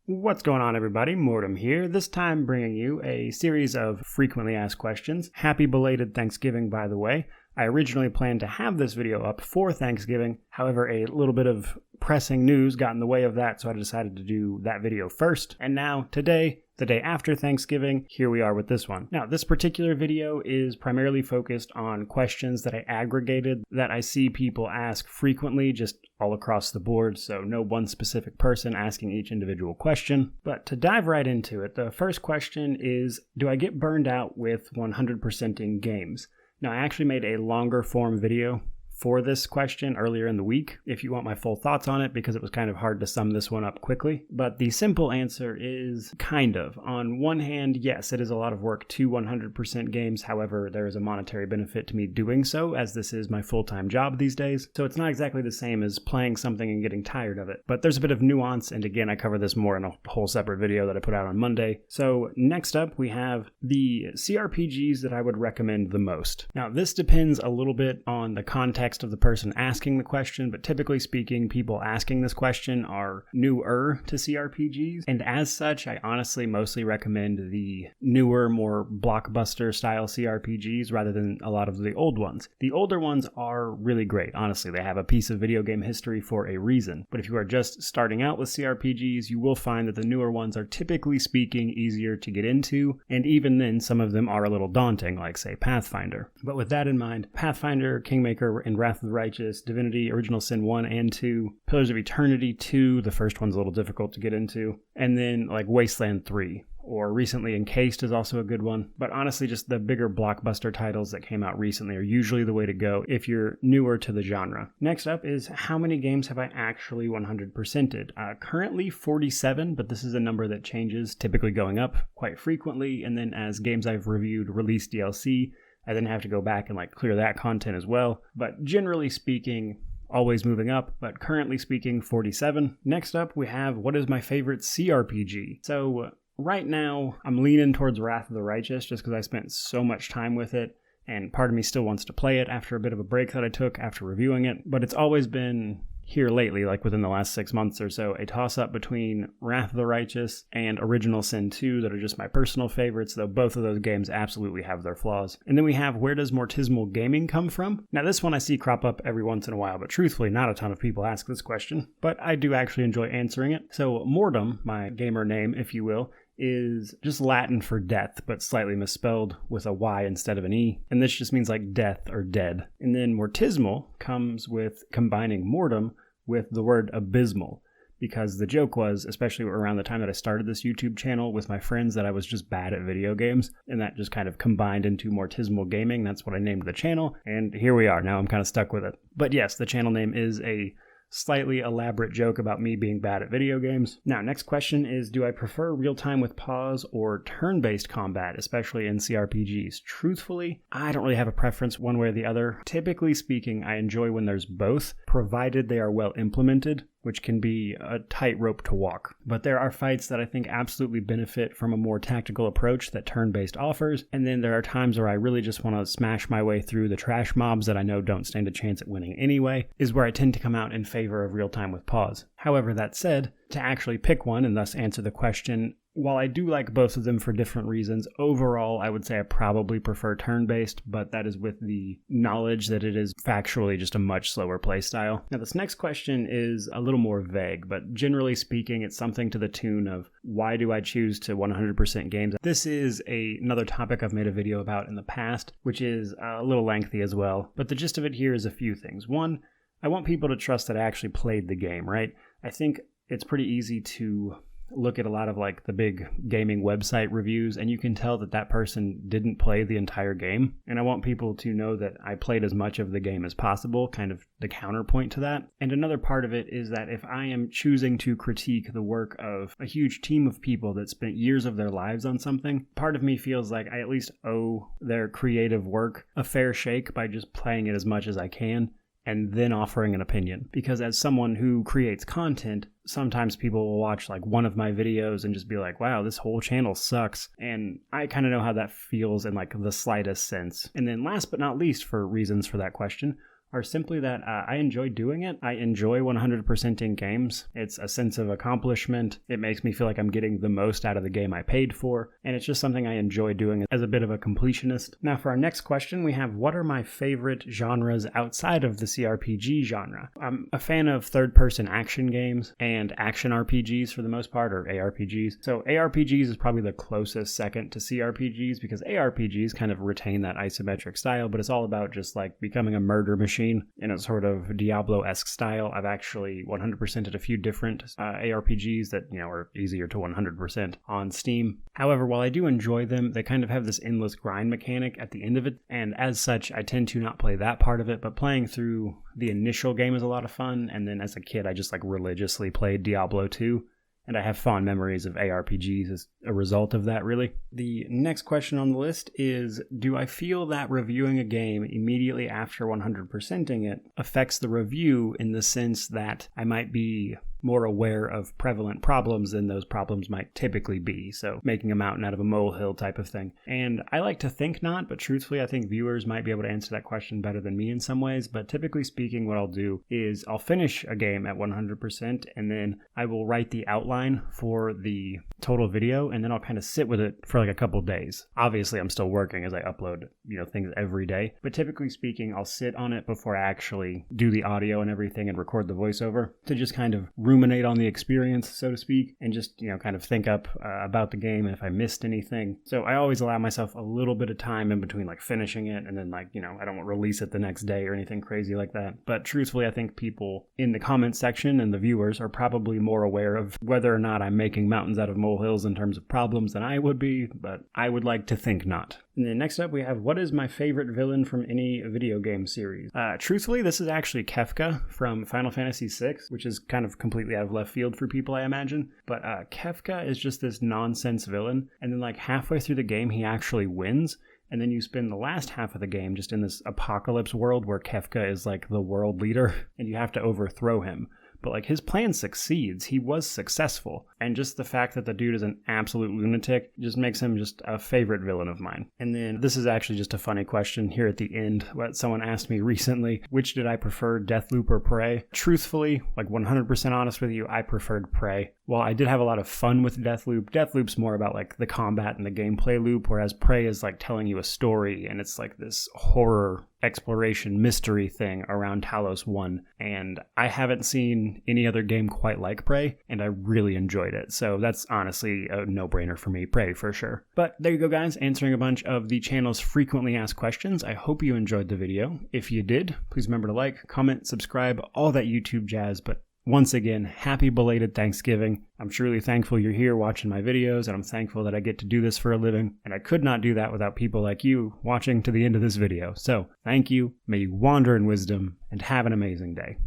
What's going on, everybody? Mortem here, this time bringing you a series of frequently asked questions. Happy belated Thanksgiving, by the way. I originally planned to have this video up for Thanksgiving, however, a little bit of pressing news got in the way of that, so I decided to do that video first. And now, today, the day after Thanksgiving, here we are with this one. Now, this particular video is primarily focused on questions that I aggregated that I see people ask frequently, just all across the board, so no one specific person asking each individual question. But to dive right into it, the first question is, do I get burned out with 100%ing games? Now, I actually made a longer form video for this question earlier in the week, if you want my full thoughts on it, because it was kind of hard to sum this one up quickly. But the simple answer is kind of. On one hand, yes, it is a lot of work to 100% games. However, there is a monetary benefit to me doing so, as this is my full-time job these days. So it's not exactly the same as playing something and getting tired of it. But there's a bit of nuance, and again, I cover this more in a whole separate video that I put out on Monday. So next up, we have the CRPGs that I would recommend the most. Now, this depends a little bit on the context of the person asking the question, but typically speaking, people asking this question are newer to CRPGs, and as such, I honestly mostly recommend the newer, more blockbuster style CRPGs rather than a lot of the old ones. The older ones are really great, honestly. They have a piece of video game history for a reason, but if you are just starting out with CRPGs, you will find that the newer ones are typically speaking easier to get into, and even then, some of them are a little daunting, like say Pathfinder. But with that in mind, Pathfinder, Kingmaker, and Wrath of the Righteous, Divinity, Original Sin 1 and 2, Pillars of Eternity 2, the first one's a little difficult to get into, and then like Wasteland 3, or recently Encased is also a good one. But honestly, just the bigger blockbuster titles that came out recently are usually the way to go if you're newer to the genre. Next up is how many games have I actually 100%ed? Currently 47, but this is a number that changes, typically going up quite frequently, and then as games I've reviewed release DLC, I then have to go back and clear that content as well. But generally speaking, always moving up, but currently speaking, 47. Next up, we have what is my favorite CRPG? So right now, I'm leaning towards Wrath of the Righteous just because I spent so much time with it, and part of me still wants to play it after a bit of a break that I took after reviewing it. But it's always been here lately, like within the last 6 months or so, a toss-up between Wrath of the Righteous and Original Sin 2 that are just my personal favorites, though both of those games absolutely have their flaws. And then we have, where does mortismal gaming come from? Now, this one I see crop up every once in a while, but truthfully, not a ton of people ask this question, but I do actually enjoy answering it. So Mortem, my gamer name, if you will, is just Latin for death, but slightly misspelled with a Y instead of an E. And this just means like death or dead. And then mortismal comes with combining mortem with the word abysmal, because the joke was, especially around the time that I started this YouTube channel with my friends, that I was just bad at video games, and that just kind of combined into mortismal gaming. That's what I named the channel, and here we are. Now I'm kind of stuck with it. But yes, the channel name is a slightly elaborate joke about me being bad at video games. Now, next question is, do I prefer real-time with pause or turn-based combat, especially in CRPGs? Truthfully, I don't really have a preference one way or the other. Typically speaking, I enjoy when there's both, provided they are well implemented, which can be a tightrope to walk. But there are fights that I think absolutely benefit from a more tactical approach that turn-based offers, and then there are times where I really just want to smash my way through the trash mobs that I know don't stand a chance at winning anyway, is where I tend to come out in favor of real-time with pause. However, that said, to actually pick one and thus answer the question, while I do like both of them for different reasons, overall I would say I probably prefer turn-based, but that is with the knowledge that it is factually just a much slower playstyle. Now, this next question is a little more vague, but generally speaking, it's something to the tune of, why do I choose to 100% games? This is another topic I've made a video about in the past, which is a little lengthy as well, but the gist of it here is a few things. One, I want people to trust that I actually played the game, right? I think it's pretty easy to look at a lot of the big gaming website reviews, and you can tell that that person didn't play the entire game. And I want people to know that I played as much of the game as possible, kind of the counterpoint to that. And another part of it is that if I am choosing to critique the work of a huge team of people that spent years of their lives on something, part of me feels like I at least owe their creative work a fair shake by just playing it as much as I can, and then offering an opinion. Because as someone who creates content, sometimes people will watch one of my videos and just be like, wow, this whole channel sucks. And I kind of know how that feels in the slightest sense. And then last but not least, for reasons for that question, are simply that I enjoy doing it. I enjoy 100%ing games. It's a sense of accomplishment. It makes me feel like I'm getting the most out of the game I paid for, and it's just something I enjoy doing as a bit of a completionist. Now for our next question, we have what are my favorite genres outside of the CRPG genre? I'm a fan of third-person action games and action RPGs for the most part, or ARPGs. So ARPGs is probably the closest second to CRPGs because ARPGs kind of retain that isometric style, but it's all about just like becoming a murder machine in a sort of Diablo-esque style. I've actually 100%ed a few different ARPGs that, are easier to 100% on Steam. However, while I do enjoy them, they kind of have this endless grind mechanic at the end of it, and as such, I tend to not play that part of it, but playing through the initial game is a lot of fun, and then as a kid, I just religiously played Diablo 2. And I have fond memories of ARPGs as a result of that, really. The next question on the list is, do I feel that reviewing a game immediately after 100%ing it affects the review in the sense that I might be more aware of prevalent problems than those problems might typically be, so making a mountain out of a molehill type of thing? And I like to think not, but truthfully I think viewers might be able to answer that question better than me in some ways, but typically speaking what I'll do is I'll finish a game at 100% and then I will write the outline for the total video and then I'll kind of sit with it for a couple days. Obviously I'm still working as I upload things every day, but typically speaking I'll sit on it before I actually do the audio and everything and record the voiceover to just kind of ruminate on the experience, so to speak, and just, kind of think up about the game and if I missed anything. So I always allow myself a little bit of time in between finishing it and then I don't release it the next day or anything crazy like that. But truthfully, I think people in the comment section and the viewers are probably more aware of whether or not I'm making mountains out of molehills in terms of problems than I would be, but I would like to think not. And then next up we have, what is my favorite villain from any video game series? Truthfully, this is actually Kefka from Final Fantasy VI, which is kind of completely out of left field for people, I imagine. But Kefka is just this nonsense villain, and then halfway through the game he actually wins. And then you spend the last half of the game just in this apocalypse world where Kefka is the world leader, and you have to overthrow him. But his plan succeeds. He was successful. And just the fact that the dude is an absolute lunatic just makes him just a favorite villain of mine. And then this is actually just a funny question here at the end. What someone asked me recently, which did I prefer, Deathloop or Prey? Truthfully, 100% honest with you, I preferred Prey. While I did have a lot of fun with Deathloop, Deathloop's more about the combat and the gameplay loop, whereas Prey is telling you a story, and it's this horror exploration mystery thing around Talos 1, and I haven't seen any other game quite like Prey, and I really enjoyed it, so that's honestly a no-brainer for me, Prey for sure. But there you go guys, answering a bunch of the channel's frequently asked questions. I hope you enjoyed the video. If you did, please remember to like, comment, subscribe, all that YouTube jazz, but once again, happy belated Thanksgiving. I'm truly thankful you're here watching my videos, and I'm thankful that I get to do this for a living, and I could not do that without people like you watching to the end of this video. So, thank you, may you wander in wisdom, and have an amazing day.